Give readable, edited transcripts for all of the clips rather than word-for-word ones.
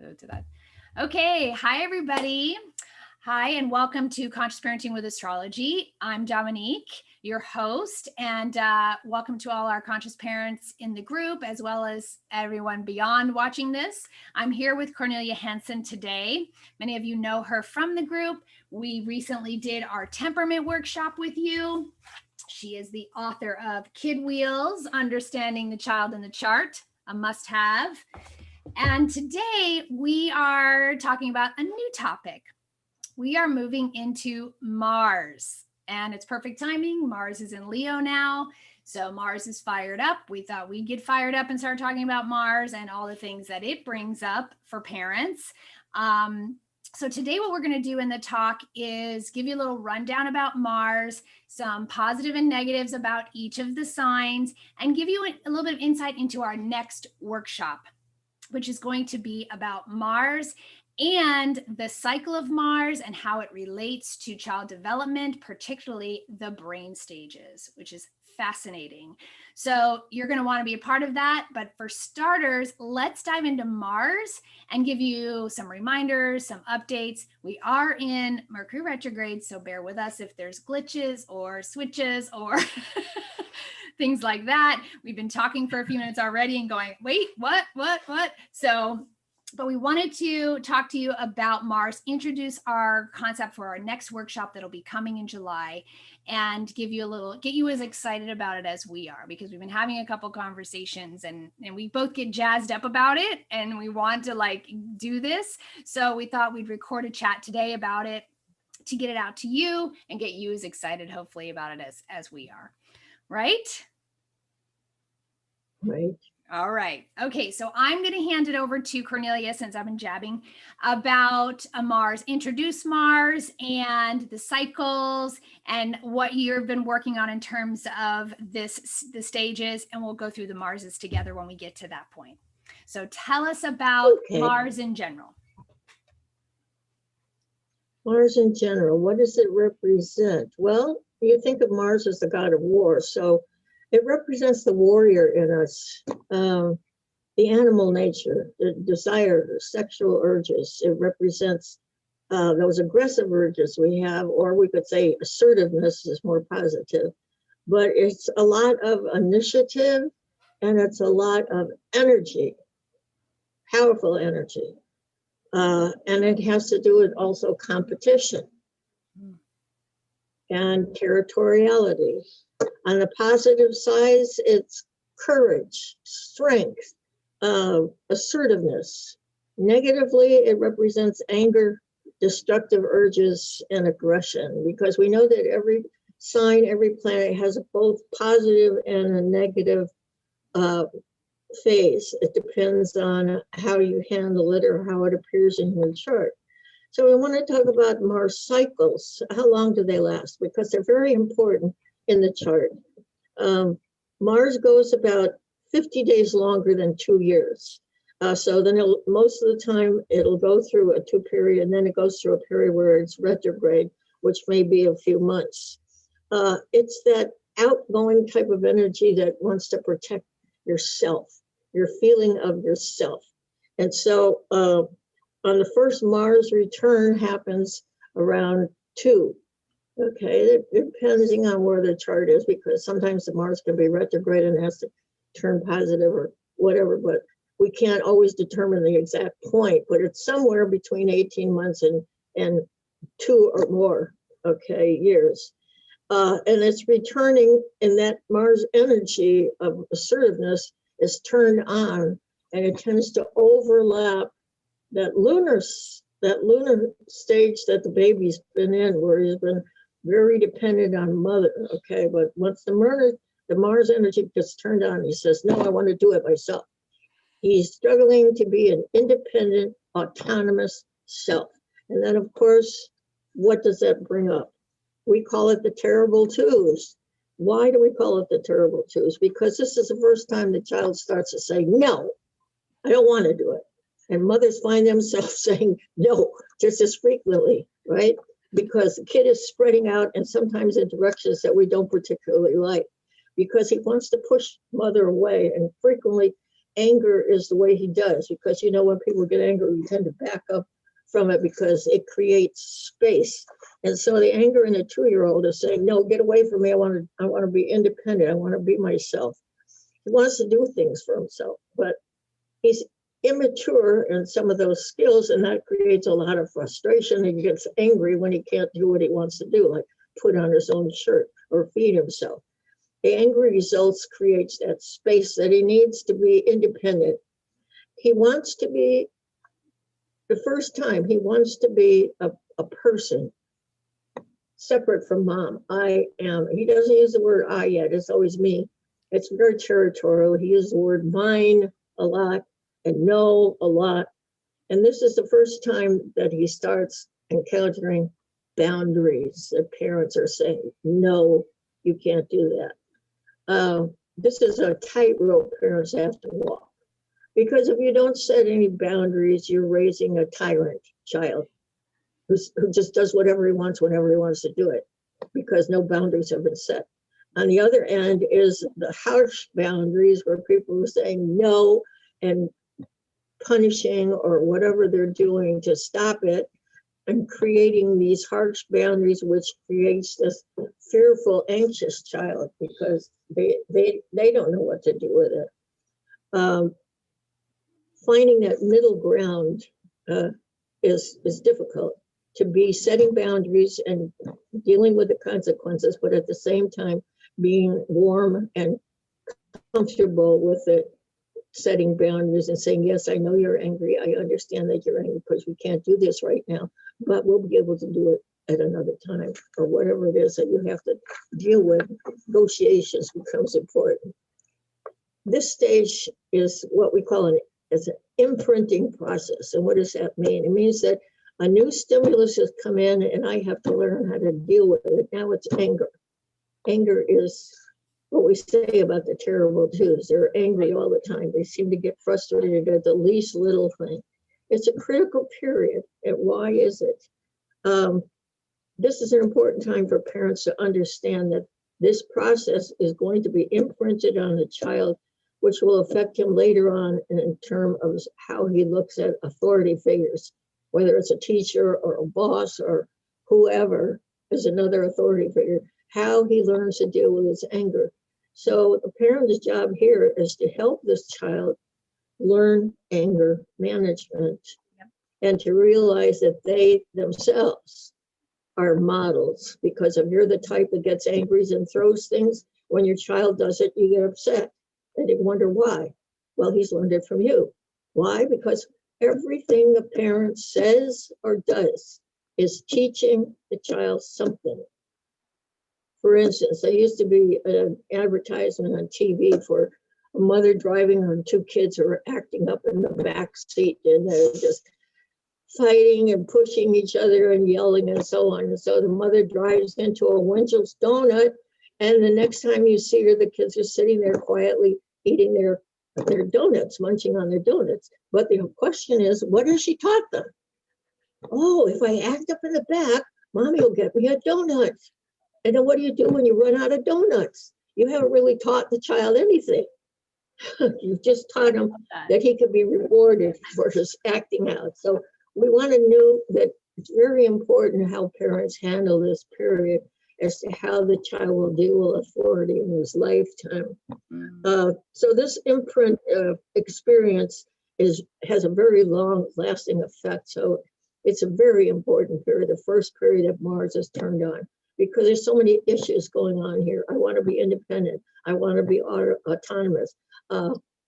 to that. Okay, hi everybody. Hi, and welcome to Conscious Parenting with Astrology. I'm Dominique, your host, and welcome to all our conscious parents in the group, as well as everyone beyond watching this. I'm here with Cornelia Hansen today. Many of you know her from the group. We recently did our temperament workshop with you. She is the author of Kid Wheels, Understanding the Child in the Chart, a must-have. And today we are talking about a new topic. We are moving into Mars, and it's perfect timing. Mars is in Leo now, so Mars is fired up. We thought we'd get fired up and start talking about Mars and all the things that it brings up for parents. So today what we're going to do in the talk is give you a little rundown about Mars, some positive and negatives about each of the signs, and give you a little bit of insight into our next workshop, which is going to be about Mars and the cycle of Mars and how it relates to child development, particularly the brain stages, which is fascinating. So you're going to want to be a part of that. But for starters, let's dive into Mars and give you some reminders, some updates. We are in Mercury retrograde, so bear with us if there's glitches or switches or things like that. We've been talking for a few minutes already and going, wait, what? But we wanted to talk to you about Mars, introduce our concept for our next workshop that'll be coming in July, and get you as excited about it as we are, because we've been having a couple conversations and we both get jazzed up about it and we want to do this. So we thought we'd record a chat today about it to get it out to you and get you as excited, hopefully, about it as we are. Right? Right. All right. Okay. So I'm going to hand it over to Cornelia, since I've been jabbing about Mars, introduce Mars and the cycles and what you've been working on in terms of the stages. And we'll go through the Marses together when we get to that point. So tell us about Mars in general. Mars in general, what does it represent? Well, you think of Mars as the god of war. So it represents the warrior in us, the animal nature, the desire, the sexual urges. It represents those aggressive urges we have, or we could say assertiveness is more positive. But it's a lot of initiative and it's a lot of energy, powerful energy. And it has to do with also competition and territoriality. On the positive side, it's courage, strength, assertiveness. Negatively, it represents anger, destructive urges, and aggression, because we know that every sign, every planet has both positive and a negative phase. It depends on how you handle it or how it appears in your chart. So we want to talk about Mars cycles. How long do they last? Because they're very important in the chart. Mars goes about 50 days longer than 2 years. So then most of the time it'll go through a 2 period, and then it goes through a period where it's retrograde, which may be a few months. It's that outgoing type of energy that wants to protect yourself, your feeling of yourself. And so on the first Mars return happens around 2. Okay, depending on where the chart is, because sometimes the Mars can be retrograde and has to turn positive or whatever, but we can't always determine the exact point, but it's somewhere between 18 months and 2 or more, okay, years. And it's returning, and that Mars energy of assertiveness is turned on, and it tends to overlap that lunar stage that the baby's been in, where he's been very dependent on mother, okay? But once the Mars energy gets turned on, he says, no, I want to do it myself. He's struggling to be an independent, autonomous self. And then, of course, what does that bring up? We call it the terrible twos. Why do we call it the terrible twos? Because this is the first time the child starts to say, no, I don't want to do it. And mothers find themselves saying no just as frequently, right? Because the kid is spreading out, and sometimes in directions that we don't particularly like, because he wants to push mother away. And frequently anger is the way he does, because when people get angry, we tend to back up from it because it creates space. And so the anger in a 2-year-old is saying, no, get away from me. I want to be independent. I want to be myself. He wants to do things for himself, but he's immature in some of those skills, and that creates a lot of frustration. He gets angry when he can't do what he wants to do, like put on his own shirt or feed himself. The angry results creates that space that he needs to be independent. He wants to be, the first time, he wants to be a person separate from mom. I am. He doesn't use the word I yet. It's always me. It's very territorial. He uses the word mine a lot and no a lot. And this is the first time that he starts encountering boundaries that parents are saying, no, you can't do that. This is a tightrope parents have to walk. Because if you don't set any boundaries, you're raising a tyrant child who just does whatever he wants whenever he wants to do it, because no boundaries have been set. On the other end is the harsh boundaries where people are saying no and punishing or whatever they're doing to stop it, and creating these harsh boundaries, which creates this fearful, anxious child because they don't know what to do with it. Finding that middle ground is difficult, to be setting boundaries and dealing with the consequences, but at the same time being warm and comfortable with it, setting boundaries and saying, yes, I know you're angry. I understand that you're angry because we can't do this right now, but we'll be able to do it at another time, or whatever it is that you have to deal with. Negotiations becomes important. This stage is what we call an imprinting process. And what does that mean? It means that a new stimulus has come in and I have to learn how to deal with it. Now it's anger. Anger is what we say about the terrible twos. They're angry all the time. They seem to get frustrated at the least little thing. It's a critical period. And why is it? This is an important time for parents to understand that this process is going to be imprinted on the child, which will affect him later on in terms of how he looks at authority figures, whether it's a teacher or a boss or whoever is another authority figure, how he learns to deal with his anger. So the parent's job here is to help this child learn anger management and to realize that they themselves are models. Because if you're the type that gets angry and throws things, when your child does it, you get upset and you wonder why. Well, he's learned it from you. Why? Because everything the parent says or does is teaching the child something. For instance, there used to be an advertisement on TV for a mother driving her 2 kids who are acting up in the back seat, and they're just fighting and pushing each other and yelling and so on. And so the mother drives into a Winchell's donut, and the next time you see her, the kids are sitting there quietly eating their donuts, munching on their donuts. But the question is, what has she taught them? Oh, if I act up in the back, mommy will get me a donut. And then what do you do when you run out of donuts? You haven't really taught the child anything. You've just taught him that he could be rewarded for his acting out. So we want to know that it's very important how parents handle this period as to how the child will deal with authority in his lifetime. So this imprint experience has a very long lasting effect. So it's a very important period, the first period that Mars is turned on, because there's so many issues going on here. I want to be independent. I want to be autonomous.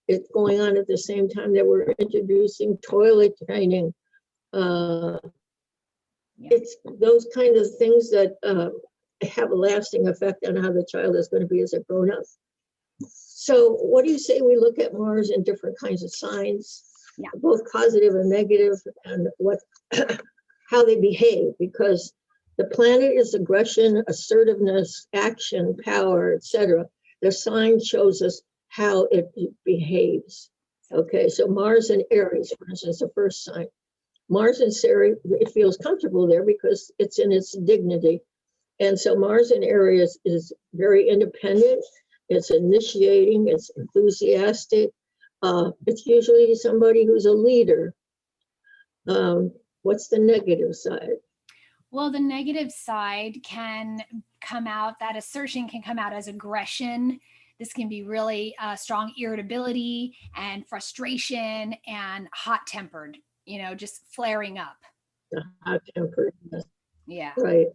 It's going on at the same time that we're introducing toilet training. It's those kind of things that have a lasting effect on how the child is going to be as a grown up. So what do you say we look at Mars in different kinds of signs, both positive and negative, and what how they behave? Because the planet is aggression, assertiveness, action, power, etc. The sign shows us how it behaves. Okay, so Mars in Aries, for instance, the first sign. Mars in Aries, it feels comfortable there because it's in its dignity. And so Mars in Aries is very independent. It's initiating, it's enthusiastic. It's usually somebody who's a leader. What's the negative side? Well, the negative side can come out, that assertion can come out as aggression. This can be really strong irritability and frustration and hot-tempered, just flaring up. The hot-tempered. Yeah. Right.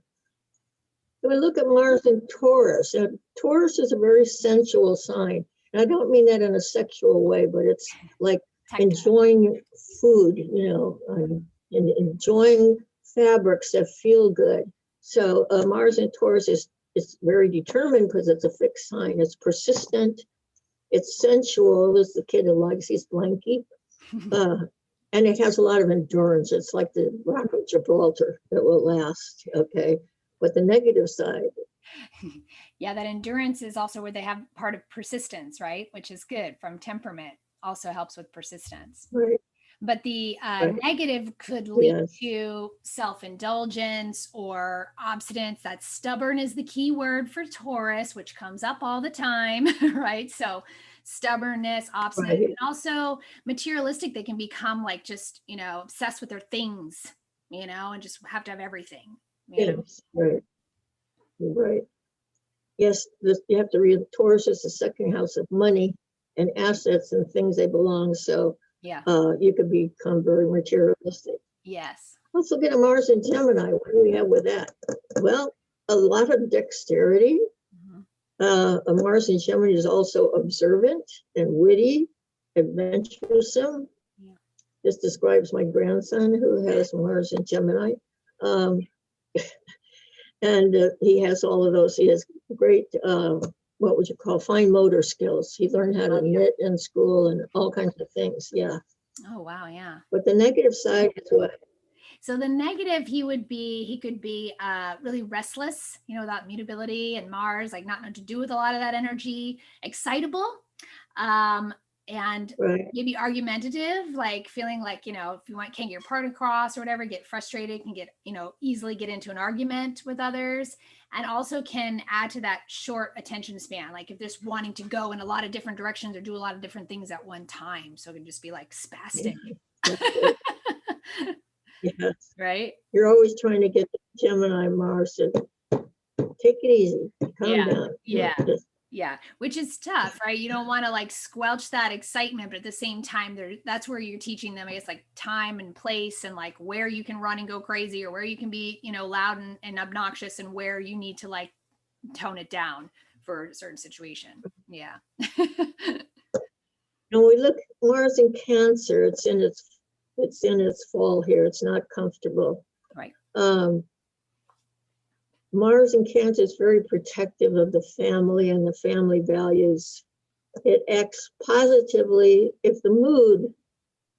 When we look at Mars and Taurus, Taurus is a very sensual sign. And I don't mean that in a sexual way, but it's like enjoying food, and enjoying fabrics that feel good. So Mars and Taurus is very determined because it's a fixed sign. It's persistent. It's sensual. There's the kid who likes his blankie. And it has a lot of endurance. It's like the Rock of Gibraltar that will last. Okay. But the negative side. Yeah, that endurance is also where they have part of persistence, right? Which is good from temperament, also helps with persistence. Right. But the negative could lead to self-indulgence or obstinance. That stubborn is the key word for Taurus, which comes up all the time, right? So stubbornness, obstinate, and also materialistic. They can become like just, obsessed with their things, and just have to have everything. Yes, right. Right. Yes, you have to read Taurus is the second house of money and assets and things they belong. So you could become very materialistic. Yes. Let's look at Mars and Gemini. What do we have with that? Well, a lot of dexterity. Mars and Gemini is also observant and witty, adventuresome. Yeah. This describes my grandson who has Mars and Gemini. And he has all of those. He has great, what would you call, fine motor skills. He learned how to knit in school and all kinds of things. Yeah. Oh, wow. Yeah. But the negative side is what? So the negative, he could be really restless, without mutability, and Mars, like not know to do with a lot of that energy, excitable, and maybe argumentative, like feeling like, if you can't get your point across or whatever, get frustrated, can get, easily get into an argument with others, and also can add to that short attention span. Like if they're wanting to go in a lot of different directions or do a lot of different things at one time. So it can just be like spastic. Yes. Right. You're always trying to get the Gemini Mars to take it easy, calm down. Yeah. Which is tough, right? You don't want to like squelch that excitement, but at the same time, that's where you're teaching them, I guess, like time and place and like where you can run and go crazy or where you can be, loud and obnoxious and where you need to like tone it down for a certain situation. Yeah. When we look at Mars in Cancer, it's in its fall here. It's not comfortable. Right. Mars in Cancer is very protective of the family and the family values. It acts positively if the mood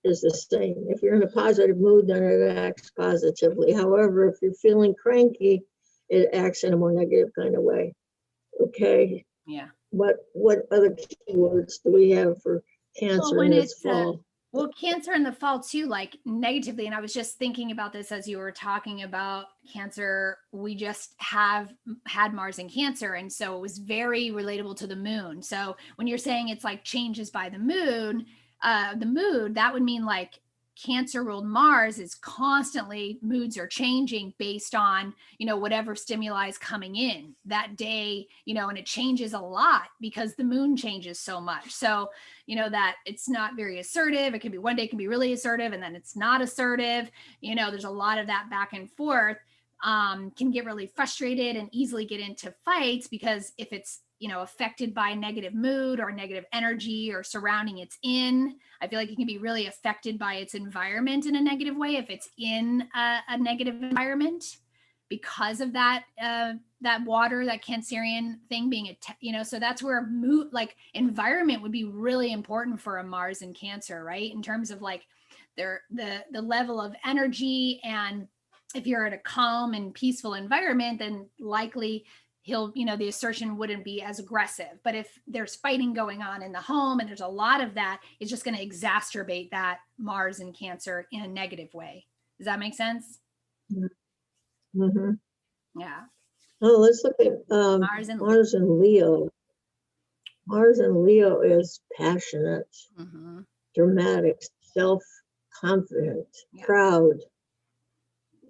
is the same. If you're in a positive mood, then it acts positively. However, if you're feeling cranky, it acts in a more negative kind of way. Okay. Yeah. What other keywords do we have for Cancer in its fall? Well, Cancer in the fall too, like negatively. And I was just thinking about this as you were talking about Cancer. We just had Mars in Cancer. And so it was very relatable to the moon. So when you're saying it's like changes by the mood, that would mean like Cancer ruled Mars is constantly, moods are changing based on, whatever stimuli is coming in that day, and it changes a lot because the moon changes so much. So, that it's not very assertive. It can be one day it can be really assertive and then it's not assertive. There's a lot of that back and forth, can get really frustrated and easily get into fights because if it's, affected by a negative mood or negative energy or surrounding it's in, I feel like it can be really affected by its environment in a negative way if it's in a negative environment because of that water, that Cancerian thing being so that's where mood, like environment would be really important for a Mars in Cancer, right? In terms of like the level of energy, and if you're at a calm and peaceful environment, then likely the assertion wouldn't be as aggressive. But if there's fighting going on in the home and there's a lot of that, it's just going to exacerbate that Mars in Cancer in a negative way. Does that make sense? Mm-hmm. Yeah. Oh, let's look at Mars and Leo. Mars in Leo is passionate, Mm-hmm. dramatic, self-confident, Yeah. proud,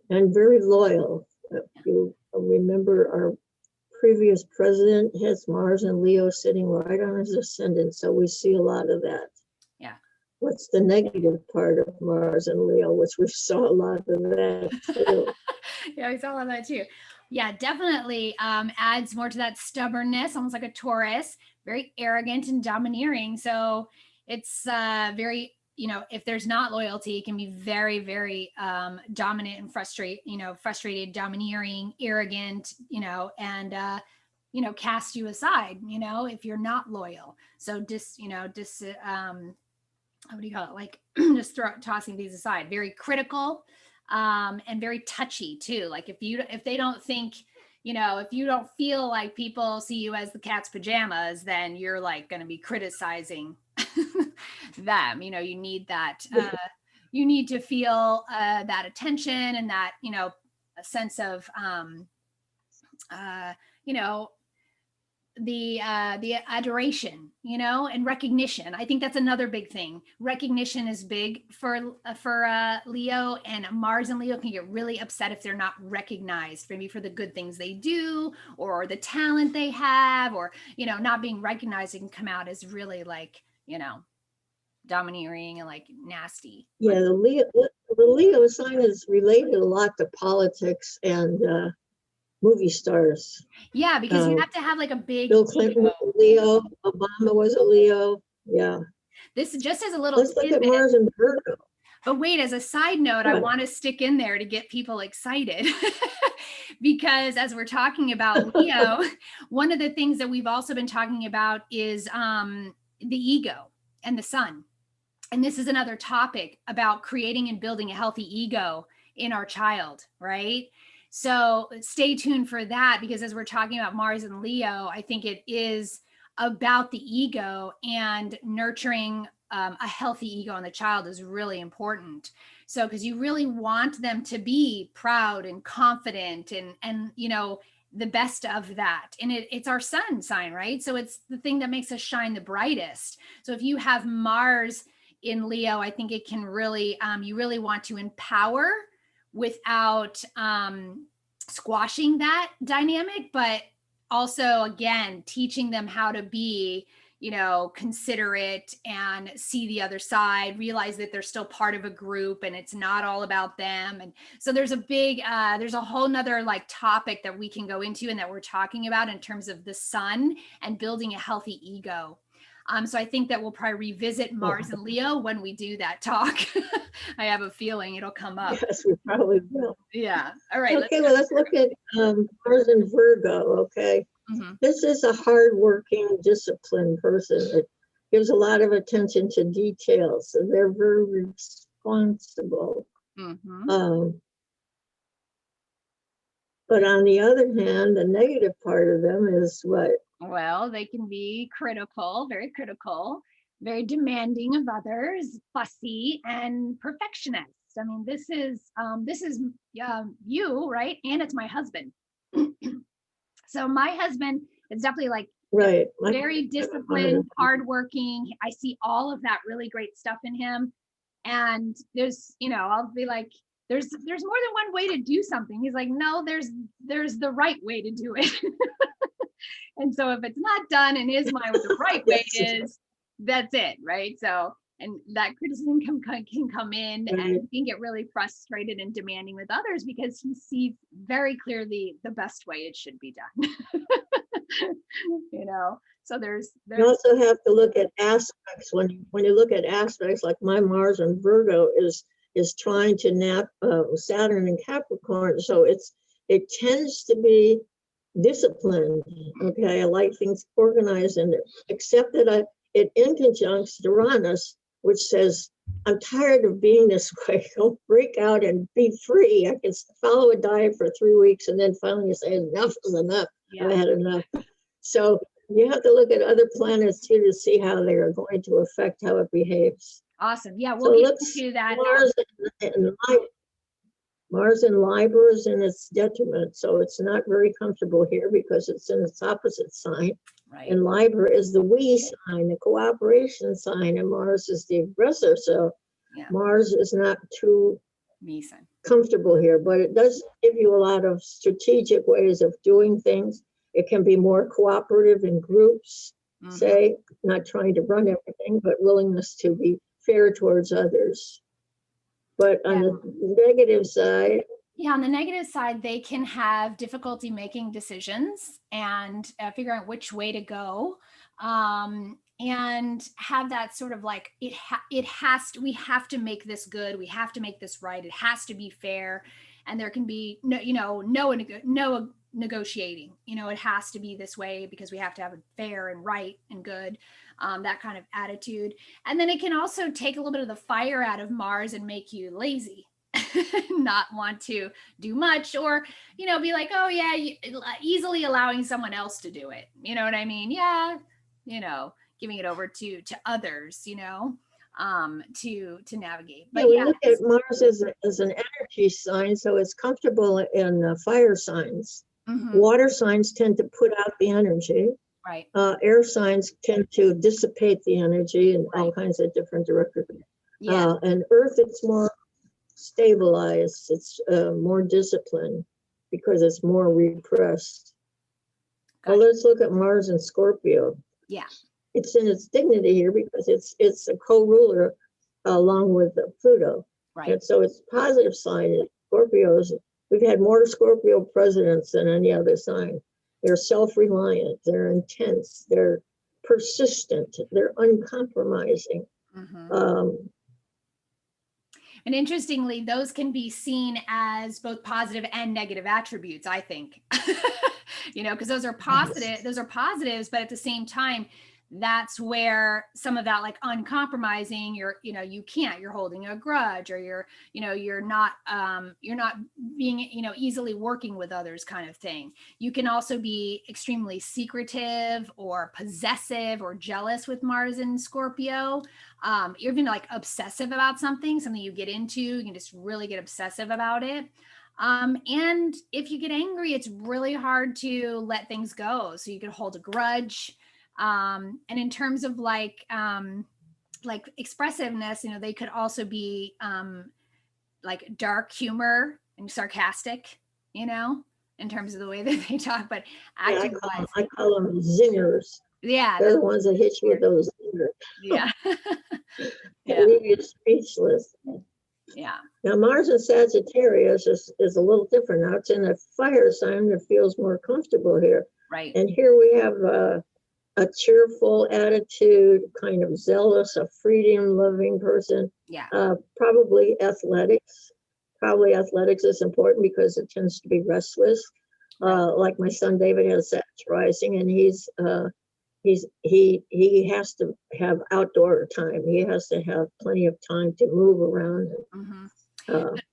and very loyal. If you remember, our previous president has Mars and Leo sitting right on his ascendant, so we see a lot of that. Yeah. What's the negative part of Mars and Leo, which we saw a lot of that too. Yeah, we saw a lot of that too. Yeah, definitely adds more to that stubbornness, almost like a Taurus, very arrogant and domineering. So it's very, if there's not loyalty, it can be very, very dominant and frustrated, domineering, arrogant, and cast you aside, if you're not loyal. So what do you call it? Like just tossing these aside, very critical, and very touchy too. Like if they don't think, if you don't feel like people see you as the cat's pajamas, then you're like going to be criticizing them. You need that, you need to feel that attention and that, a sense of, you know, the adoration, and recognition. I think that's another big thing. Recognition is big for Leo, and Mars and Leo can get really upset if they're not recognized, maybe for the good things they do or the talent they have, or not being recognized. It can come out as really like domineering and like nasty. Yeah, the Leo sign is related a lot to politics and movie stars. Yeah, because you have to have like a big Bill Clinton was a Leo, Obama was a Leo. Yeah. This just as a little Let's look at Mars and Virgo. But wait, as a side note, I want to stick in there to get people excited because as we're talking about Leo, one of the things that we've also been talking about is the ego and the sun. And this is another topic about creating and building a healthy ego in our child, right? So stay tuned for that, because as we're talking about Mars and Leo, I think it is about the ego, and nurturing a healthy ego in the child is really important. So because you really want them to be proud and confident and the best of that. And it's our sun sign, right? So it's the thing that makes us shine the brightest. So if you have Mars in Leo, I think it can really, you really want to empower without squashing that dynamic, but also, again, teaching them how to be, considerate and see the other side, realize that they're still part of a group and it's not all about them. And so there's a whole nother like topic that we can go into and that we're talking about in terms of the sun and building a healthy ego. So I think that we'll probably revisit Mars and Leo when we do that talk. I have a feeling it'll come up. Yes, we probably will. Yeah. All right. Okay, let's look at Mars and Virgo. Okay. Mm-hmm. This is a hardworking, disciplined person that gives a lot of attention to details. So they're very responsible. Mm-hmm. But on the other hand, the negative part of them is what? Well, they can be critical, very demanding of others, fussy, and perfectionist. I mean, this is you, right? And it's my husband. So my husband is definitely like right, very disciplined, hardworking. I see all of that really great stuff in him. And there's, I'll be like, there's more than one way to do something. He's like, no, there's the right way to do it. And so if it's not done in his mind what the right way is, that's it, right? So, and that criticism can come in, and can get really frustrated and demanding with others because he sees very clearly the best way it should be done. So there's you also have to look at aspects. When you look at aspects, like my Mars and Virgo is trying to nap Saturn and Capricorn, so it tends to be disciplined. Okay, I like things organized, and except that it inconjuncts Uranus, which says, I'm tired of being this way. Don't break out and be free. I can follow a diet for 3 weeks and then finally say enough is enough. Yeah. I've had enough. So you have to look at other planets too to see how they are going to affect how it behaves. Awesome. Yeah, we'll get into that. Mars in Libra is in its detriment, so it's not very comfortable here because it's in its opposite sign. Right. And Libra is the we sign, the cooperation sign, and Mars is the aggressor. So Yeah. Mars is not too Me sign. comfortable here, but it does give you a lot of strategic ways of doing things. It can be more cooperative in groups, say, not trying to run everything, but willingness to be fair towards others. But on the negative side, yeah, on the negative side, they can have difficulty making decisions and figuring out which way to go, and have that sort of like we have to make this good, we have to make this right, it has to be fair, and there can be no negotiating. It has to be this way because we have to have it fair and right and good, that kind of attitude. And then it can also take a little bit of the fire out of Mars and make you lazy. Not want to do much, or be like, oh yeah, easily allowing someone else to do it, you know what I mean? Yeah, giving it over to others, to navigate. But we look at Mars as an energy sign, so it's comfortable in fire signs. Water signs tend to put out the energy. Right. Air signs tend to dissipate the energy in all kinds of different directions. And Earth, it's more stabilized, it's more disciplined because it's more repressed. Well, let's look at Mars and Scorpio. Yeah, it's in its dignity here because it's a co-ruler along with Pluto. Right. And so it's positive sign. Scorpios, we've had more Scorpio presidents than any other sign. They're self-reliant, they're intense, they're persistent, they're uncompromising. And interestingly, those can be seen as both positive and negative attributes, I think. Because those are positive, those are positives, but at the same time, that's where some of that, like uncompromising, you're holding a grudge, or you're not being, easily working with others kind of thing. You can also be extremely secretive or possessive or jealous with Mars and Scorpio. You're even like obsessive about something you get into, you can just really get obsessive about it. And if you get angry, it's really hard to let things go. So you could hold a grudge. And in terms of like expressiveness, they could also be like dark humor and sarcastic, in terms of the way that they talk, but acting wise. I call them zingers. Yeah. They're the ones that hit you with those zingers. Yeah. They leave you speechless. Yeah. Now, Mars in Sagittarius is a little different. Now it's in a fire sign that feels more comfortable here. Right. And here we have a cheerful attitude, kind of zealous, a freedom-loving person. Yeah. Probably athletics. Probably athletics is important because it tends to be restless. Like my son David has Sag rising, and he has to have outdoor time. He has to have plenty of time to move around. But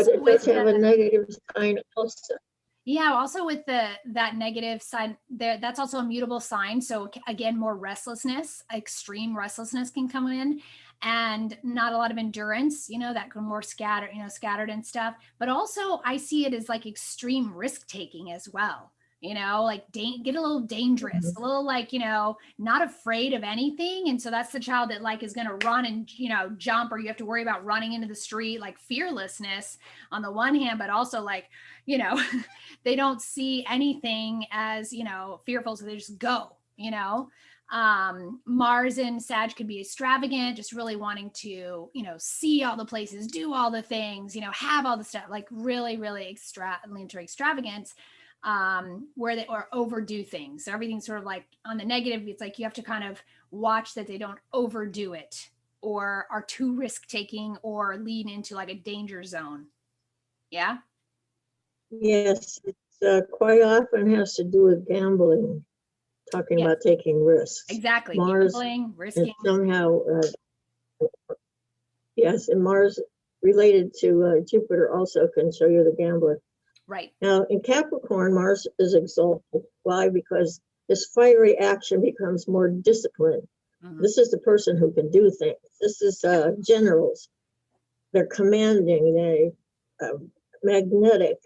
it does have a negative sign also. Yeah, also with that negative sign there, that's also a mutable sign. So again, more restlessness, extreme restlessness can come in, and not a lot of endurance, that can more scattered and stuff. But also I see it as like extreme risk taking as well. Like get a little dangerous, a little like, not afraid of anything. And so that's the child that like is going to run and, jump, or you have to worry about running into the street, like fearlessness on the one hand, but also like, they don't see anything as, fearful. So they just go, Mars in Sag could be extravagant, just really wanting to, see all the places, do all the things, have all the stuff, like really, really extravagance. Where they or overdo things. So everything's sort of like on the negative. It's like you have to kind of watch that they don't overdo it or are too risk taking or lead into like a danger zone. Yeah. Yes, it quite often has to do with gambling. Talking about taking risks. Exactly. Mars, gambling, risking. Somehow, yes, and Mars related to Jupiter also can show you the gambler. Right. Now, in Capricorn, Mars is exalted. Why? Because this fiery action becomes more disciplined. This is the person who can do things. This is generals. They're commanding, magnetic,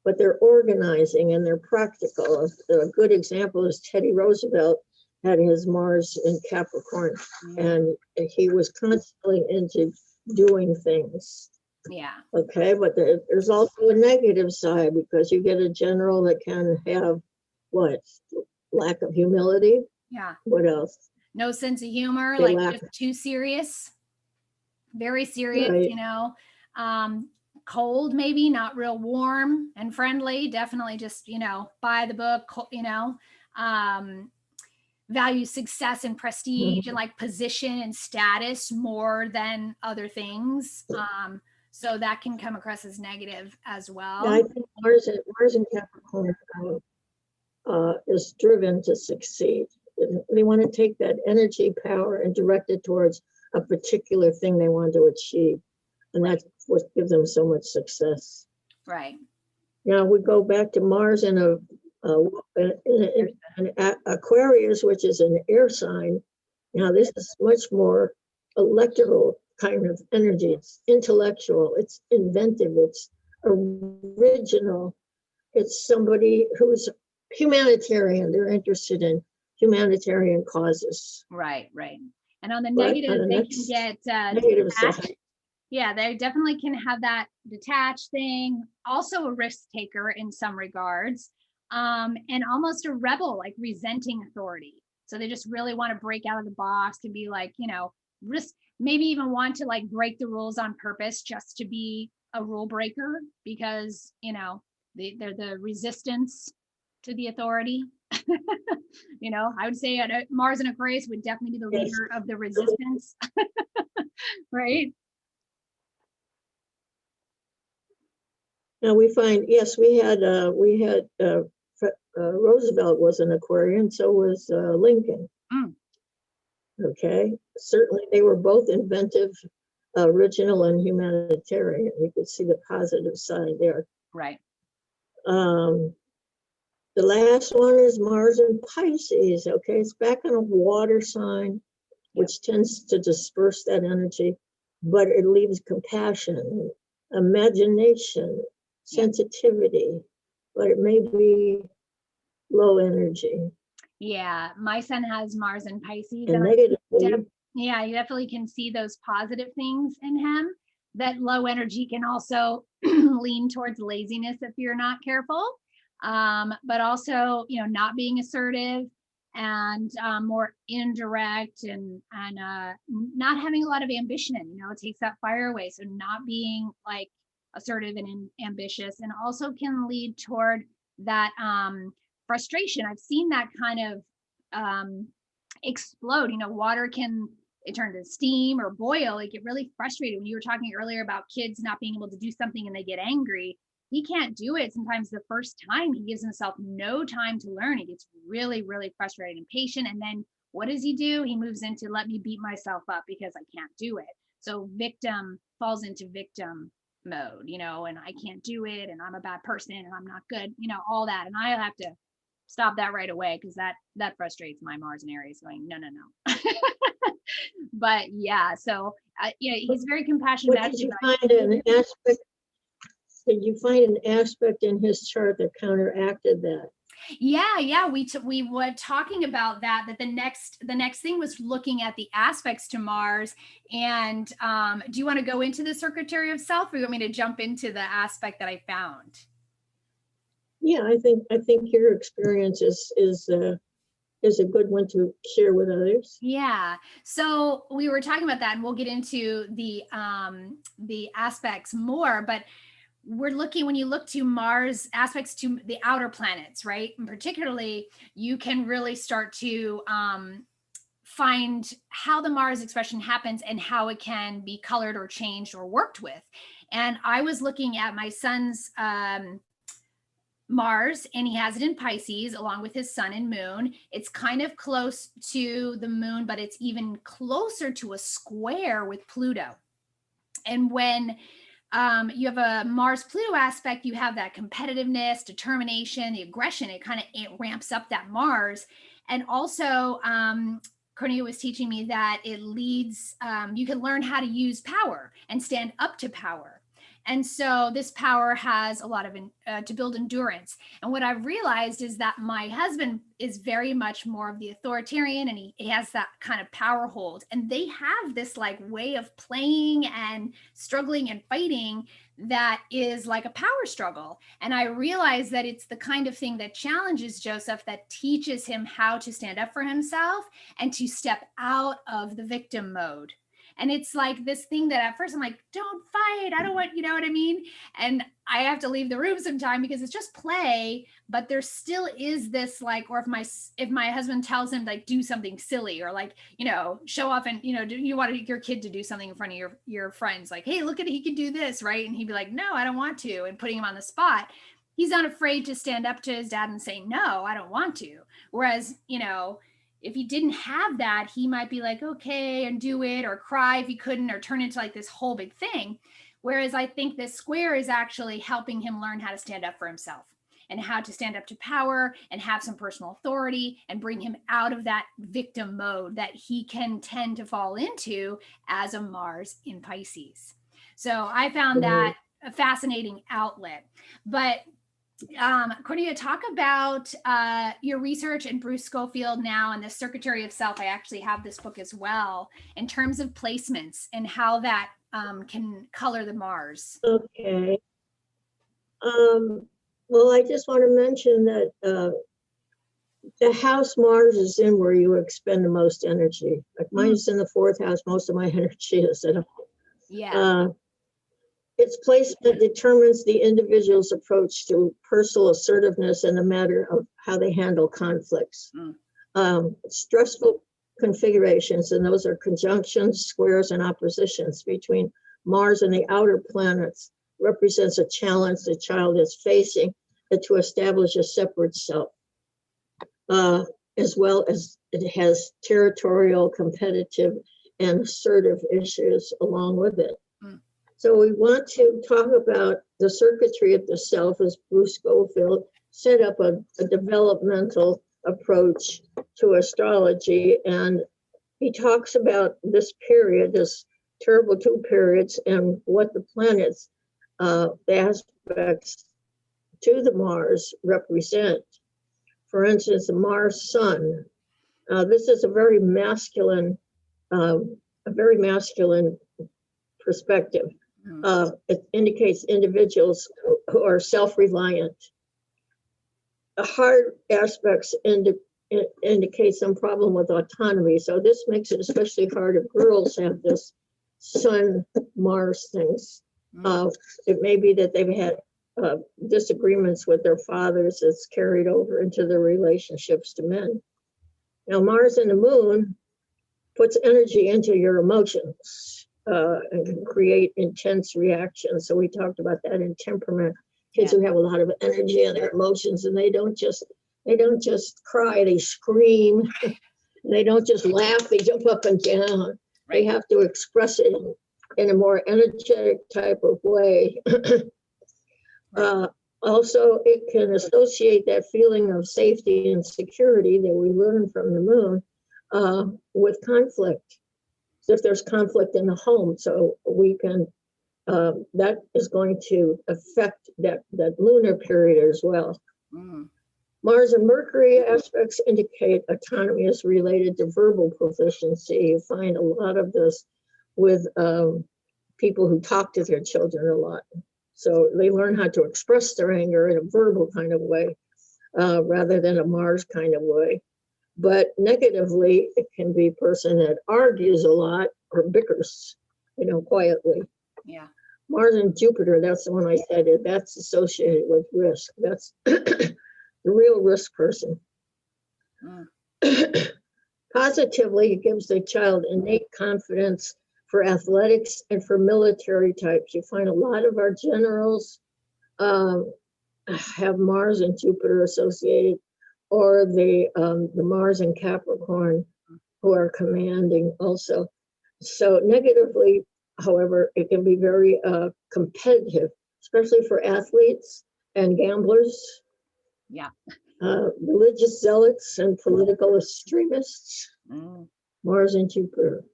but they're organizing and they're practical. A good example is Teddy Roosevelt had his Mars in Capricorn, and he was constantly into doing things. Yeah. Okay, but there's also a negative side, because you get a general that can have what? Lack of humility. Yeah. What else? No sense of humor, They like lack, just too serious, very serious, right. Cold, maybe not real warm and friendly, definitely just, by the book, value success and prestige and like position and status more than other things. So that can come across as negative as well. Yeah, I think Mars in Capricorn is driven to succeed. They want to take that energy, power, and direct it towards a particular thing they want to achieve. And that's what gives them so much success. Right. Now we go back to Mars in an Aquarius, which is an air sign. Now this is much more electrical kind of energy. It's intellectual, it's inventive, it's original. It's somebody who's humanitarian. They're interested in humanitarian causes. Right. And on the negative, they can get negative side. Yeah, they definitely can have that detached thing. Also a risk taker in some regards, and almost a rebel, like resenting authority. So they just really want to break out of the box to be like, risk, maybe even want to like break the rules on purpose just to be a rule breaker, because, they're the resistance to the authority. I would say Mars and Aquarius would definitely be the leader of the resistance. Right. Now we find, yes, we had Roosevelt was an Aquarian, so was Lincoln. Okay, certainly they were both inventive, original, and humanitarian. You could see the positive side there. Right. The last one is Mars in Pisces. Okay, it's back in a water sign, which tends to disperse that energy, but it leaves compassion, imagination, sensitivity, but it may be low energy. Yeah, my son has Mars in Pisces, and negatively, you definitely can see those positive things in him. That low energy can also lean towards laziness if you're not careful, but also not being assertive and more indirect and not having a lot of ambition. It takes that fire away. So not being like assertive and ambitious, and also can lead toward that frustration. I've seen that kind of explode. Water can turn to steam or boil, like get really frustrated. When you were talking earlier about kids not being able to do something and they get angry, he can't do it sometimes the first time. He gives himself no time to learn. He gets really, really frustrated and impatient. And then what does he do? He moves into let me beat myself up because I can't do it. So victim falls into victim mode, and I can't do it, and I'm a bad person, and I'm not good, all that. And I have to stop that right away, because that frustrates my Mars and Aries, going no. But yeah, so he's very compassionate. Did you find an aspect in his chart that counteracted that? Yeah, we were talking about that the next thing was looking at the aspects to Mars. And do you want to go into the Secretary of Self, or you want me to jump into the aspect that I found? Yeah, I think your experience is a good one to share with others. Yeah, so we were talking about that, and we'll get into the aspects more, but we're looking, when you look to Mars aspects to the outer planets, right? And particularly, you can really start to find how the Mars expression happens and how it can be colored or changed or worked with. And I was looking at my son's Mars, and he has it in Pisces along with his sun and moon. It's kind of close to the moon, but it's even closer to a square with Pluto. And when you have a Mars Pluto aspect, you have that competitiveness, determination, the aggression. It ramps up that Mars. And also Cornelia was teaching me that it leads, you can learn how to use power and stand up to power. And so this power has a lot of to build endurance. And what I've realized is that my husband is very much more of the authoritarian, and he has that kind of power hold. And they have this like way of playing and struggling and fighting that is like a power struggle. And I realize that it's the kind of thing that challenges Joseph, that teaches him how to stand up for himself and to step out of the victim mode. And it's like this thing that at first I'm like, don't fight. I don't want, you know what I mean? And I have to leave the room sometime because it's just play, but there still is this like, or if my husband tells him like, do something silly or like, you know, show off and, you know, do you want your kid to do something in front of your friends? Like, hey, look at it. He can do this. Right. And he'd be like, no, I don't want to. And putting him on the spot. He's not afraid to stand up to his dad and say, no, I don't want to. Whereas, you know, if he didn't have that, he might be like, okay, and do it, or cry if he couldn't, or turn into like this whole big thing. Whereas I think this square is actually helping him learn how to stand up for himself and how to stand up to power and have some personal authority and bring him out of that victim mode that he can tend to fall into as a Mars in Pisces. So I found that a fascinating outlet. But Cornelia, talk about your research and Bruce Schofield now and the Circuitry of Self. I actually have this book as well in terms of placements and how that can color the Mars. Okay. Well, I just want to mention that the house Mars is in where you expend the most energy. Like mine is in the 4th house. Most of my energy is at home. Yeah. Its placement determines the individual's approach to personal assertiveness in the matter of how they handle conflicts. Stressful configurations, and those are conjunctions, squares, and oppositions between Mars and the outer planets, represents a challenge the child is facing to establish a separate self, as well as it has territorial, competitive, and assertive issues along with it. So we want to talk about the circuitry of the self, as Bruce Schofield set up a developmental approach to astrology. And he talks about this period, this terrible 2 periods, and what the planets, the aspects to the Mars represent. For instance, the Mars Sun. This is a very masculine perspective. It indicates individuals who are self-reliant. The hard aspects indicate some problem with autonomy. So this makes it especially hard if girls have this Sun Mars things. It may be that they've had disagreements with their fathers that's carried over into their relationships to men. Now, Mars and the Moon puts energy into your emotions. And can create intense reactions. So we talked about that in temperament. Kids who have a lot of energy in their emotions, and they don't just cry, they scream. They don't just laugh, they jump up and down. They have to express it in a more energetic type of way. Also, it can associate that feeling of safety and security that we learn from the Moon with conflict. If there's conflict in the home, so we can, that is going to affect that lunar period as well. Mars and Mercury aspects indicate autonomy is related to verbal proficiency. You find a lot of this with people who talk to their children a lot. So they learn how to express their anger in a verbal kind of way, rather than a Mars kind of way. But negatively, it can be a person that argues a lot or bickers, quietly. Yeah. Mars and Jupiter, that's the one I said, that's associated with risk. That's the real risk person. Positively, it gives the child innate confidence for athletics and for military types. You find a lot of our generals have Mars and Jupiter associated, or the Mars and Capricorn who are commanding also. So negatively, however, it can be very competitive, especially for athletes and gamblers. Yeah. Religious zealots and political extremists. Mars and Jupiter.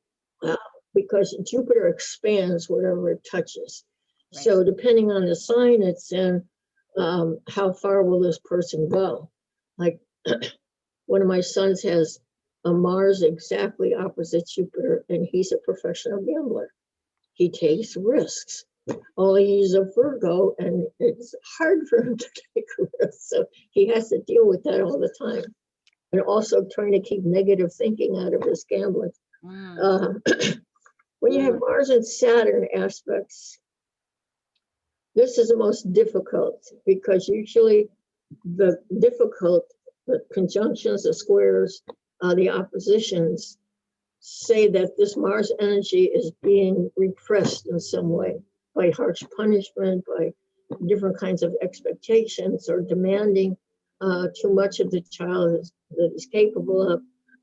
Wow. Because Jupiter expands whatever it touches. So depending on the sign it's in, how far will this person go? Like one of my sons has a Mars exactly opposite Jupiter, and he's a professional gambler. He takes risks. Only he's a Virgo, and it's hard for him to take risks. So he has to deal with that all the time. And also trying to keep negative thinking out of his gambling. When you have Mars and Saturn aspects, this is the most difficult, because usually the conjunctions, the squares, the oppositions say that this Mars energy is being repressed in some way by harsh punishment, by different kinds of expectations, or demanding too much of the child that is capable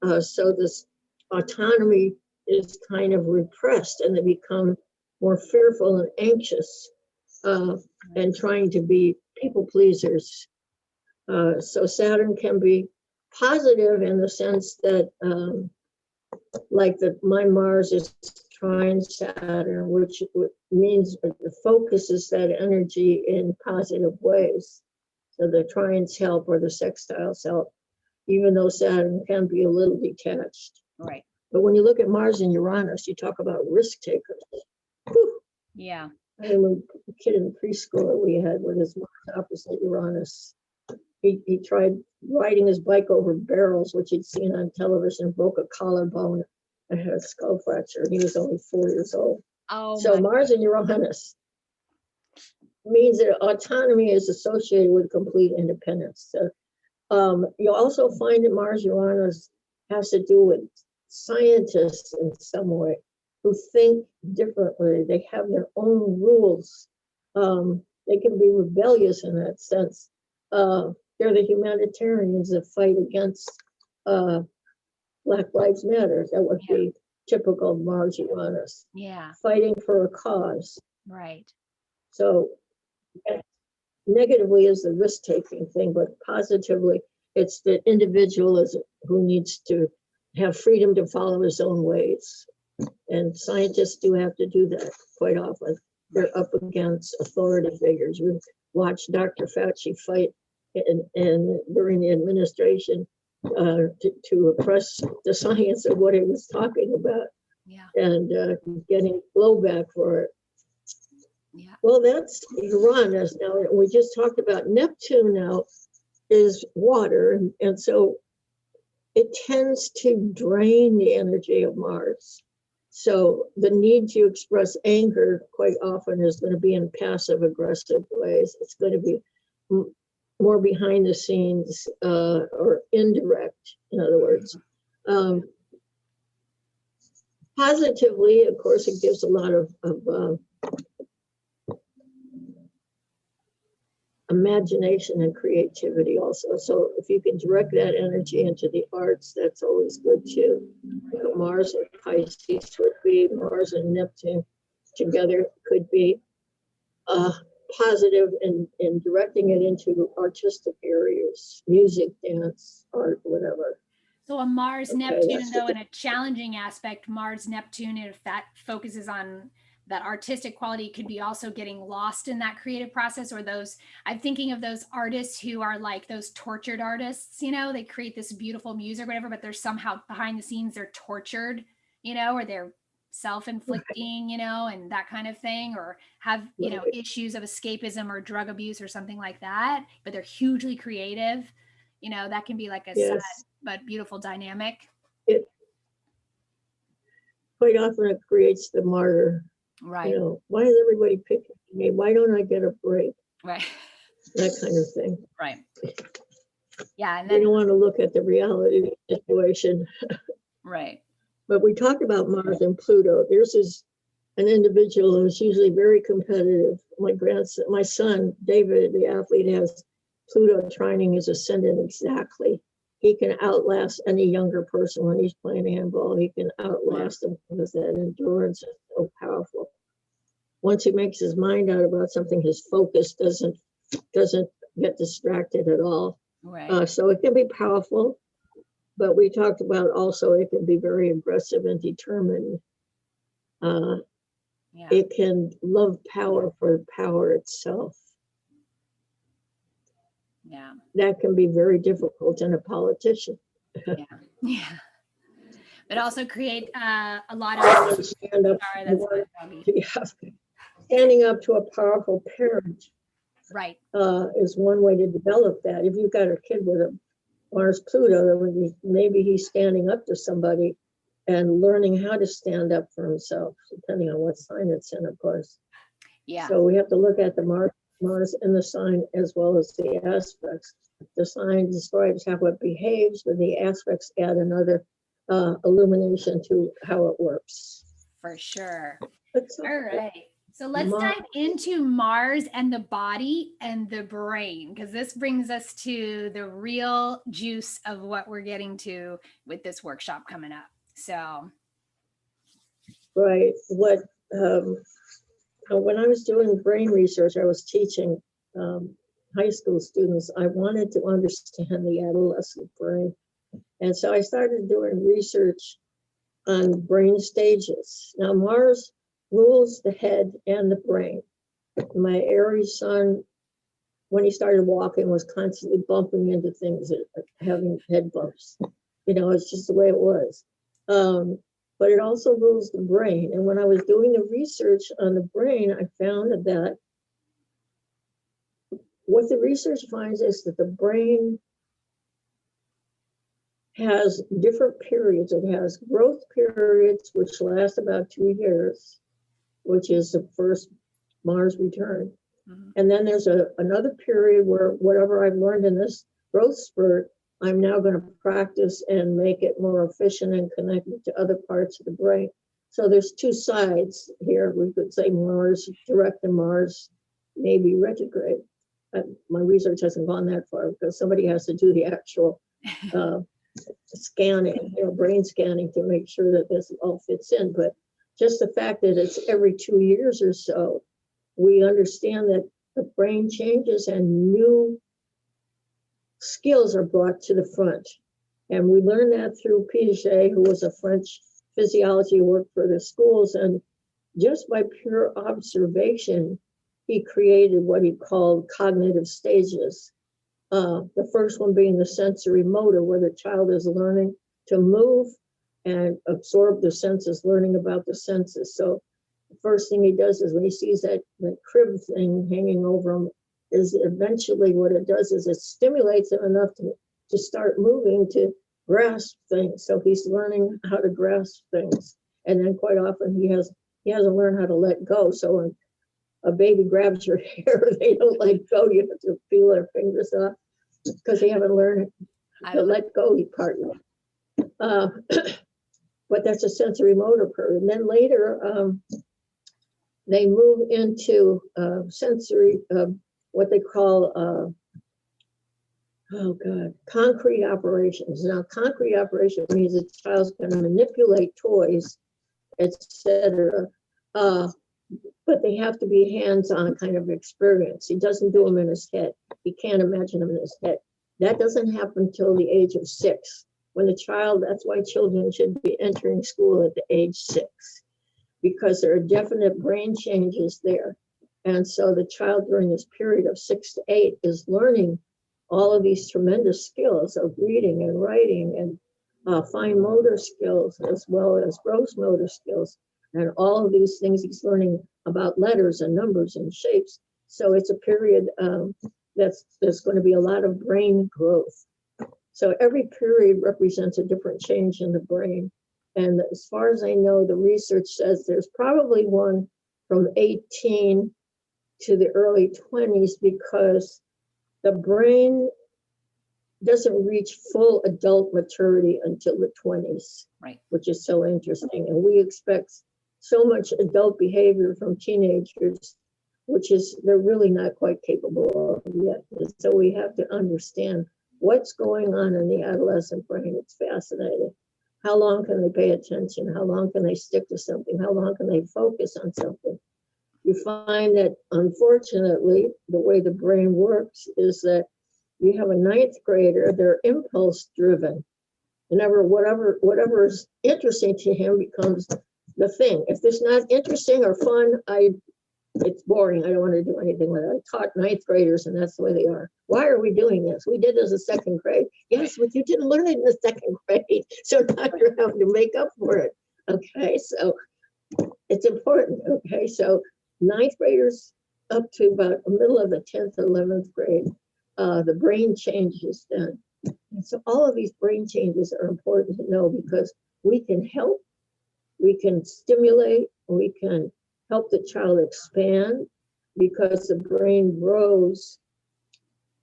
of. So this autonomy is kind of repressed, and they become more fearful and anxious, and trying to be people pleasers. So Saturn can be positive in the sense that, like my Mars is trine Saturn, which means it focuses that energy in positive ways. So the trines help, or the sextiles help, even though Saturn can be a little detached. Right. But when you look at Mars and Uranus, you talk about risk takers. Whew. Yeah. I remember a kid in preschool that we had with his Mars opposite Uranus. He tried riding his bike over barrels, which he'd seen on television, broke a collarbone and had a skull fracture. He was only 4 years old. Oh, so Mars and Uranus means that autonomy is associated with complete independence. You'll also find that Mars Uranus has to do with scientists in some way who think differently. They have their own rules. They can be rebellious in that sense. They're the humanitarians that fight against Black Lives Matter. That would be typical of Mars Uranus. Yeah. Fighting for a cause. Right. So negatively is the risk-taking thing, but positively it's the individualism who needs to have freedom to follow his own ways. And scientists do have to do that quite often. They're up against authority figures. We watched Dr. Fauci fight during the administration to oppress the science of what he was talking about, and getting blowback for it. Yeah. Well, that's Uranus. Now, we just talked about Neptune now is water, and so it tends to drain the energy of Mars. So the need to express anger quite often is going to be in passive aggressive ways. It's going to be more behind the scenes, or indirect, in other words. Positively, of course, it gives a lot of imagination and creativity also. So if you can direct that energy into the arts, that's always good too. You know, Mars and Pisces would be, Mars and Neptune together could be positive in directing it into artistic areas, music, dance, art, whatever. So a Mars Neptune, though, in a challenging aspect, Mars Neptune, if that focuses on that artistic quality, could be also getting lost in that creative process. Or those, I'm thinking of those artists who are like those tortured artists, you know, they create this beautiful music or whatever, but they're somehow behind the scenes, they're tortured, you know, or they're self-inflicting, you know, and that kind of thing, or have, you know, issues of escapism or drug abuse or something like that, but they're hugely creative. You know, that can be like a sad but beautiful dynamic. It quite often it creates the martyr. Right. You know, why is everybody picking me? Why don't I get a break? Right. That kind of thing. Right. Yeah. And then you don't want to look at the reality of the situation. Right. But we talked about Mars and Pluto. This is an individual who's usually very competitive. My son, David, the athlete, has Pluto trining his ascendant exactly. He can outlast any younger person when he's playing handball. He can outlast them because that endurance is so powerful. Once he makes his mind out about something, his focus doesn't get distracted at all. Right. So it can be powerful, but we talked about also it can be very aggressive and determined. Yeah. It can love power for power itself. Yeah. That can be very difficult in a politician. Yeah. Yeah. But also create a lot of Stand up, sorry, that's my doggy. yeah. Standing up to a powerful parent Right. is one way to develop that. If you've got a kid with a Mars Pluto, maybe he's standing up to somebody and learning how to stand up for himself, depending on what sign it's in, of course. Yeah. So we have to look at the Mars in the sign as well as the aspects. The sign describes how it behaves, but the aspects add another illumination to how it works. For sure. All right. So let's dive into Mars and the body and the brain, because this brings us to the real juice of what we're getting to with this workshop coming up. So. Right. When I was doing brain research, I was teaching high school students. I wanted to understand the adolescent brain. And so I started doing research on brain stages. Now, Mars rules the head and the brain. My Aries son, when he started walking, was constantly bumping into things, having head bumps. It's just the way it was. But it also rules the brain. And when I was doing the research on the brain, I found that what the research finds is that the brain has different periods. It has growth periods, which last about 2 years, which is the first Mars return. Mm-hmm. And then there's another period where whatever I've learned in this growth spurt, I'm now going to practice and make it more efficient and connected to other parts of the brain. So there's two sides here. We could say Mars direct and Mars maybe retrograde. My research hasn't gone that far because somebody has to do the actual scanning, brain scanning to make sure that this all fits in. But just the fact that it's every 2 years or so, we understand that the brain changes and new skills are brought to the front. And we learned that through Piaget, who was a French physiology, worked for the schools. And just by pure observation, he created what he called cognitive stages. The first one being the sensory motor, where the child is learning to move and absorb the senses, learning about the senses. So the first thing he does is when he sees that crib thing hanging over him, is eventually what it does is it stimulates him enough to start moving, to grasp things. So he's learning how to grasp things. And then quite often he hasn't learned how to let go. So when a baby grabs your hair, they don't let go. You have to feel their fingers off because they haven't learned the let go part yet. But that's a sensory motor period. And then later, they move into sensory, what they call, concrete operations. Now, concrete operation means the child's going to manipulate toys, etc. But they have to be hands-on kind of experience. He doesn't do them in his head. He can't imagine them in his head. That doesn't happen until the age of 6. When the child, that's why children should be entering school at the age 6, because there are definite brain changes there. And so the child during this period of 6 to 8 is learning all of these tremendous skills of reading and writing and fine motor skills, as well as gross motor skills. And all of these things he's learning about letters and numbers and shapes. So it's a period there's going to be a lot of brain growth. So every period represents a different change in the brain. And as far as I know, the research says there's probably one from 18 to the early 20s, because the brain doesn't reach full adult maturity until the 20s, right? Which is so interesting. And we expect so much adult behavior from teenagers, which is they're really not quite capable of yet. And so we have to understand what's going on in the adolescent brain. It's fascinating. How long can they pay attention? How long can they stick to something? How long can they focus on something? You find that, unfortunately, the way the brain works is that you have a 9th grader, they're impulse driven. Whenever whatever is interesting to him becomes the thing. If it's not interesting or fun, it's boring. I don't want to do anything with it. I taught ninth graders, and that's the way they are. Why are we doing this? We did this in second grade. Yes, but you didn't learn it in the second grade, so now you're having to make up for it. Okay, so it's important. Okay, so ninth graders up to about the middle of the 10th or 11th grade, the brain changes then. And so all of these brain changes are important to know because we can help, we can stimulate, we can help the child expand because the brain grows.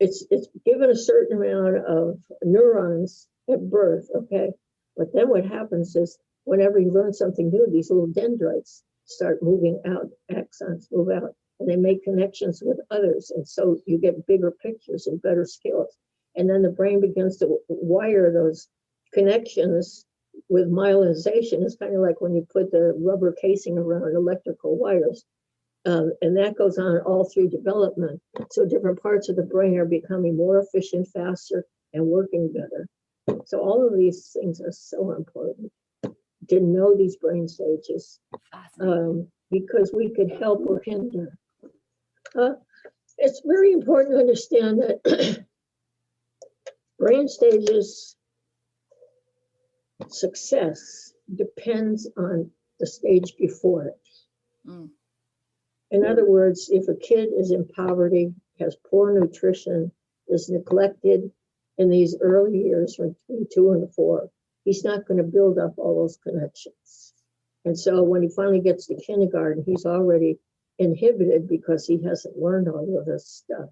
It's given a certain amount of neurons at birth, okay? But then what happens is whenever you learn something new, these little dendrites start moving out, axons move out, and they make connections with others. And so you get bigger pictures and better skills. And then the brain begins to wire those connections with myelization. It's kind of like when you put the rubber casing around electrical wires. And that goes on all through development. So different parts of the brain are becoming more efficient, faster, and working better. So all of these things are so important to know these brain stages because we could help or hinder. It's very important to understand that brain stages success depends on the stage before it. Mm. In other words, if a kid is in poverty, has poor nutrition, is neglected in these early years from between 2 and 4, he's not going to build up all those connections. And so when he finally gets to kindergarten, he's already inhibited because he hasn't learned all of this stuff.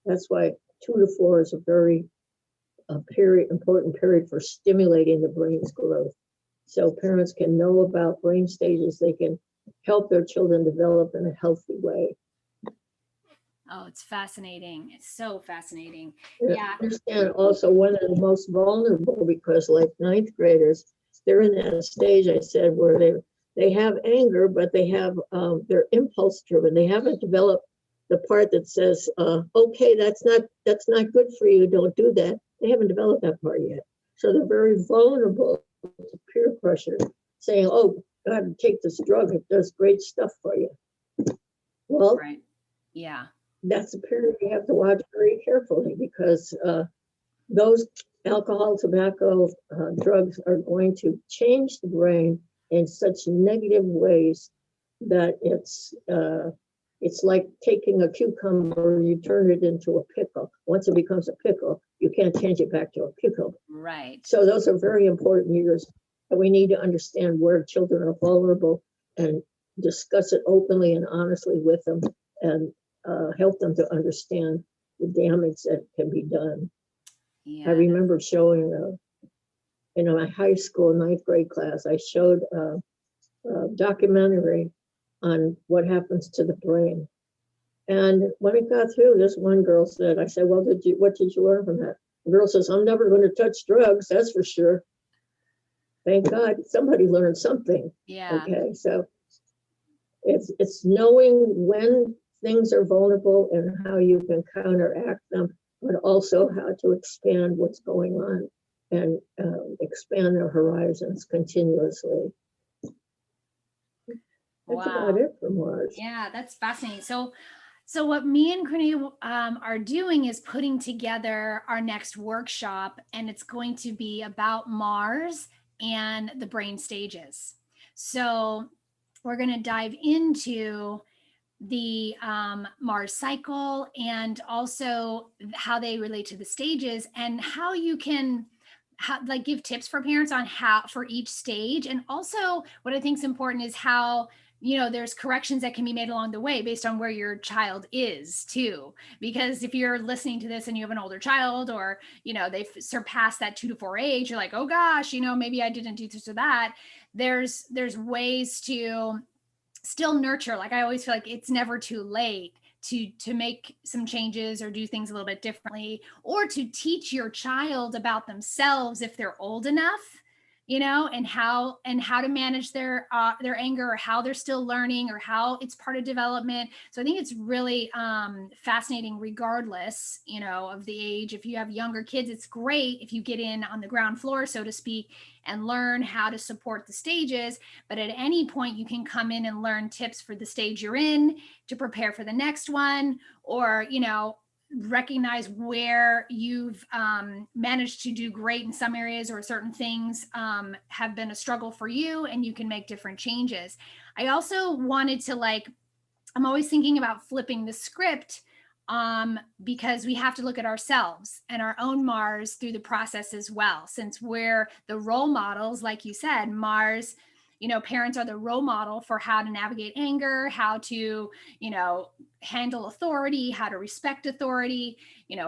That's why 2 to 4 is a very important period for stimulating the brain's growth. So parents can know about brain stages. They can help their children develop in a healthy way. Oh, it's fascinating. It's so fascinating. And I understand also one of the most vulnerable because like ninth graders, they're in that stage I said where they have anger, but they have they're impulse driven. They haven't developed the part that says, okay, that's not good for you. Don't do that. They haven't developed that part yet. So they're very vulnerable to peer pressure, saying, oh, God, take this drug. It does great stuff for you. Well, right. Yeah. That's a period you have to watch very carefully because those alcohol, tobacco, drugs are going to change the brain in such negative ways that it's like taking a cucumber, you turn it into a pickle. Once it becomes a pickle, you can't change it back to a pickle. Right. So those are very important years. And we need to understand where children are vulnerable and discuss it openly and honestly with them and help them to understand the damage that can be done. Yeah. I remember showing in my high school 9th grade class, I showed a documentary on what happens to the brain. And when it got through, this one girl said, I said, well, what did you learn from that? The girl says, I'm never going to touch drugs, that's for sure. Thank God somebody learned something. Yeah. Okay, so it's knowing when things are vulnerable and how you can counteract them, but also how to expand what's going on and expand their horizons continuously. That's about it for Mars. Yeah, that's fascinating. So what me and Cornelia are doing is putting together our next workshop, and it's going to be about Mars and the brain stages. So we're going to dive into the Mars cycle and also how they relate to the stages and how you can give tips for parents on how for each stage. And also what I think is important is how, there's corrections that can be made along the way based on where your child is too. Because if you're listening to this and you have an older child or, they've surpassed that 2 to 4 age, you're like, oh gosh, maybe I didn't do this or that. There's ways to still nurture. Like I always feel like it's never too late to make some changes or do things a little bit differently, or to teach your child about themselves if they're old enough. and how to manage their anger, or how they're still learning, or how it's part of development. So I think it's really fascinating, regardless, of the age. If you have younger kids, it's great if you get in on the ground floor, so to speak, and learn how to support the stages. But at any point, you can come in and learn tips for the stage you're in to prepare for the next one, or recognize where you've managed to do great in some areas, or certain things have been a struggle for you, and you can make different changes. I also wanted to I'm always thinking about flipping the script, because we have to look at ourselves and our own Mars through the process as well, since we're the role models. Like you said, Mars, parents are the role model for how to navigate anger, how to, handle authority, how to respect authority,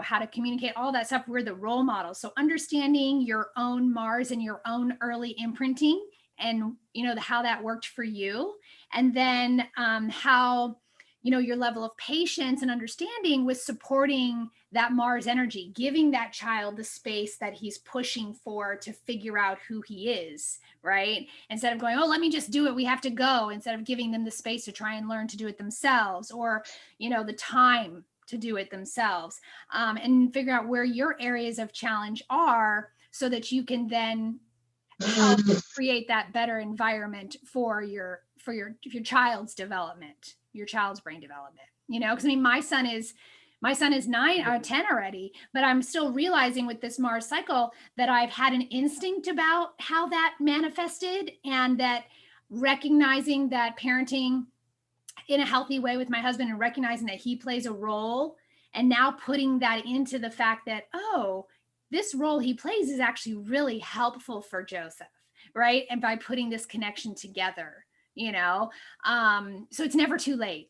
how to communicate, all that stuff. We're the role model. So understanding your own Mars and your own early imprinting, and, how that worked for you. And then how, your level of patience and understanding with supporting that Mars energy, giving that child the space that he's pushing for to figure out who he is, right? Instead of going, oh, let me just do it, we have to go, instead of giving them the space to try and learn to do it themselves, or, the time to do it themselves, and figure out where your areas of challenge are, so that you can then help create that better environment for your child's development, your child's brain development. Because my son is 9 or 10 already, but I'm still realizing with this Mars cycle that I've had an instinct about how that manifested, and that recognizing that parenting in a healthy way with my husband, and recognizing that he plays a role, and now putting that into the fact that, oh, this role he plays is actually really helpful for Joseph, right? And by putting this connection together, so it's never too late,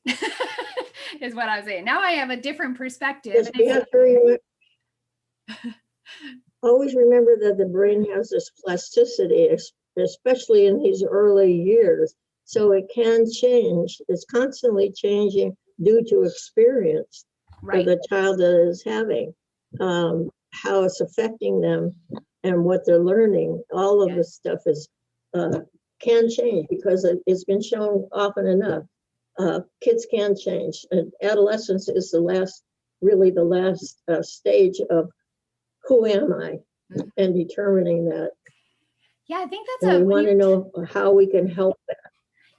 is what I was saying. Now I have a different perspective. Yes, we have to always remember that the brain has this plasticity, especially in these early years. So it can change. It's constantly changing due to experience Right. that the child is having, how it's affecting them, and what they're learning. All of this stuff is can change, because it's been shown often enough. Kids can change. And adolescence is the last stage of who am I, and determining that. Yeah, I think we want to know how we can help that.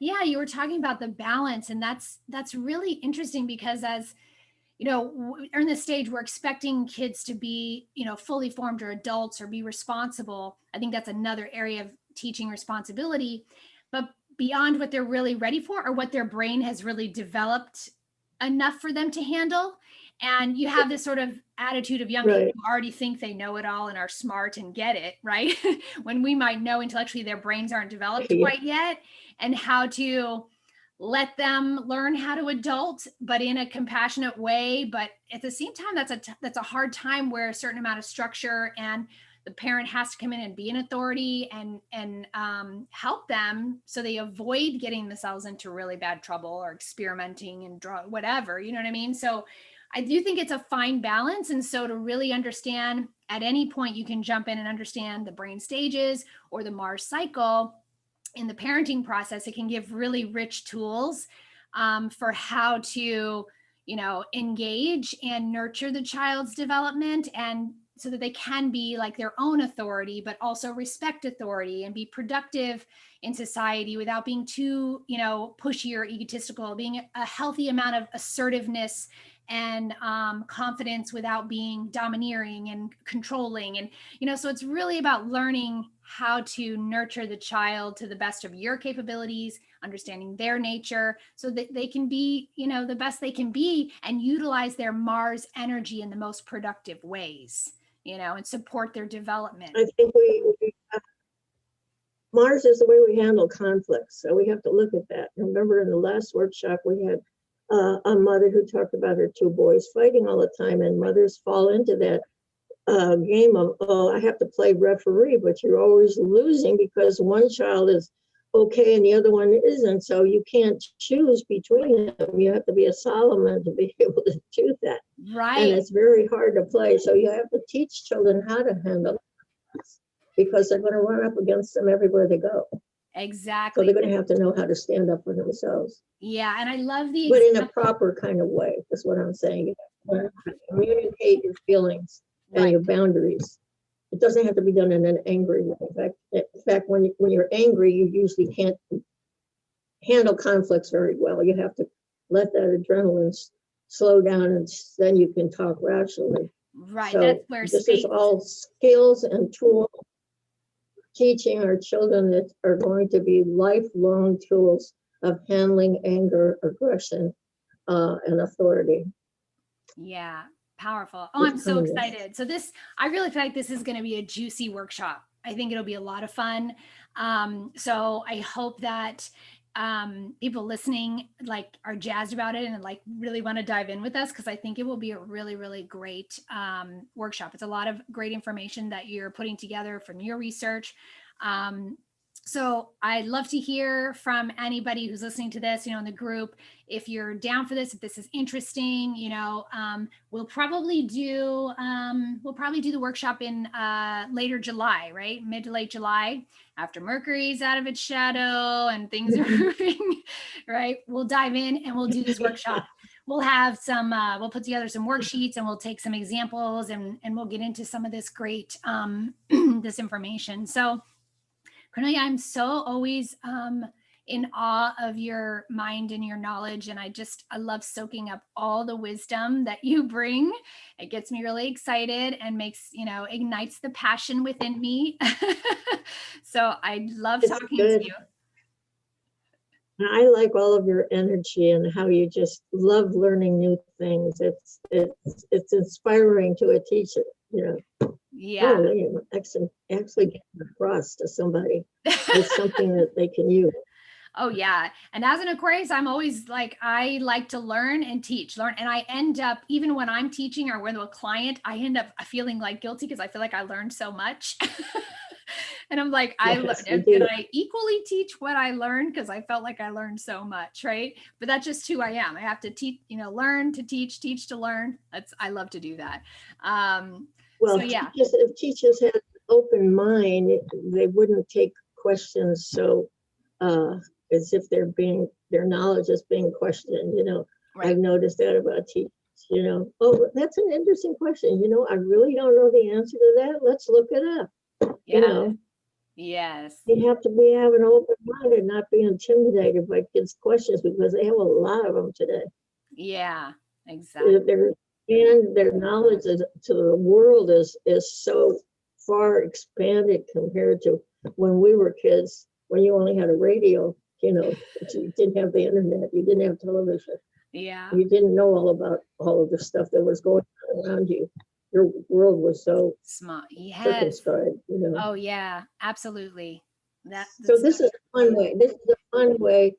Yeah, you were talking about the balance, and that's really interesting, because as we're in this stage, we're expecting kids to be, fully formed, or adults, or be responsible. I think that's another area of teaching responsibility, but beyond what they're really ready for, or what their brain has really developed enough for them to handle. And you have this sort of attitude of young people who already think they know it all and are smart and get it, right? When we might know intellectually their brains aren't developed quite yet, and how to let them learn how to adult, but in a compassionate way. But at the same time, that's a hard time, where a certain amount of structure, and the parent has to come in and be an authority, and help them, so they avoid getting themselves into really bad trouble, or experimenting and whatever, you know what I mean? So I do think it's a fine balance. And so to really understand, at any point you can jump in and understand the brain stages, or the Mars cycle in the parenting process. It can give really rich tools for how to, engage and nurture the child's development, and so that they can be like their own authority, but also respect authority, and be productive in society without being too, pushy or egotistical, being a healthy amount of assertiveness and confidence without being domineering and controlling. And, so it's really about learning how to nurture the child to the best of your capabilities, understanding their nature, so that they can be, the best they can be, and utilize their Mars energy in the most productive ways, and support their development. I think Mars is the way we handle conflicts. So we have to look at that. Remember, in the last workshop, we had a mother who talked about her two boys fighting all the time, and mothers fall into that game of, oh, I have to play referee, but you're always losing, because one child is okay and the other one isn't. So you can't choose between them. You have to be a Solomon to be able to choose that. Right. And it's very hard to play. So you have to teach children how to handle it. because they're going to run up against them everywhere they go. So Exactly. they're going to have to know how to stand up for themselves, Yeah. And I love the but in a example. proper kind of way. That's what I'm saying. You have to learn how to communicate your feelings and Right. your boundaries. It doesn't have to be done in an angry way. In fact, when you're angry, you usually can't handle conflicts very well. You have to let that adrenaline slow down, and then you can talk rationally. Right. So That's where this space. is all skills and tools, teaching our children that are going to be lifelong tools of handling anger, aggression, and authority. Yeah. Powerful. Oh, With I'm so kindness. excited. So I really feel like this is going to be a juicy workshop. I think it'll be a lot of fun. So I hope that people listening like are jazzed about it and like really want to dive in with us, because I think it will be a really, really great workshop. It's a lot of great information that you're putting together from your research. So I'd love to hear from anybody who's listening to this, in the group. If you're down for this, if this is interesting, we'll probably do the workshop in later July, right? Mid to late July, after Mercury's out of its shadow and things are moving, right? We'll dive in and we'll do this workshop. We'll have some, we'll put together some worksheets and we'll take some examples and we'll get into some of this great, this information. So Cornelia, I'm so always in awe of your mind and your knowledge. And I love soaking up all the wisdom that you bring. It gets me really excited and ignites the passion within me. So I love talking to you. I like all of your energy and how you just love learning new things. It's inspiring to a teacher, Yeah. Actually getting across to somebody with something that they can use. Oh yeah. And as an Aquarius, I'm always like, I like to learn and teach, and I end up, even when I'm teaching or with a client, I end up feeling like guilty because I feel like I learned so much. And I'm like, did I equally teach what I learned? Because I felt like I learned so much, right? But that's just who I am. I have to teach, learn to teach to learn. I love to do that. Well, so yeah. if teachers had an open mind, they wouldn't take questions so as if their knowledge is being questioned. Right. I've noticed that about teachers. Oh, that's an interesting question. I really don't know the answer to that. Let's look it up. Yeah. Yes. You have to have an open mind and not be intimidated by kids' questions, because they have a lot of them today. Yeah, exactly. Their knowledge to the world is so far expanded compared to when we were kids, when you only had a radio, you didn't have the internet, you didn't have television. Yeah. You didn't know all about all of the stuff that was going on around you. Your world was so small. Yes. circumscribed, Oh yeah, absolutely. So this is a fun way. This is a fun way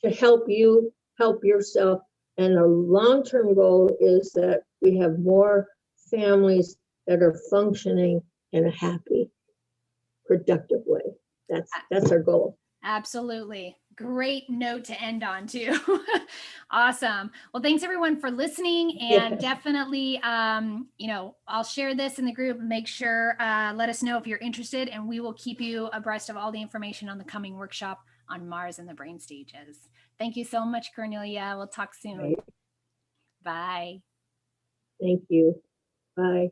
to help you help yourself. And the long-term goal is that we have more families that are functioning in a happy, productive way. That's our goal. Absolutely. Great note to end on too. Awesome. Well, thanks everyone for listening, and definitely, I'll share this in the group. Make sure, let us know if you're interested, and we will keep you abreast of all the information on the coming workshop on Mars and the brain stages. Thank you so much, Cornelia. We'll talk soon. Bye. Thank you. Bye.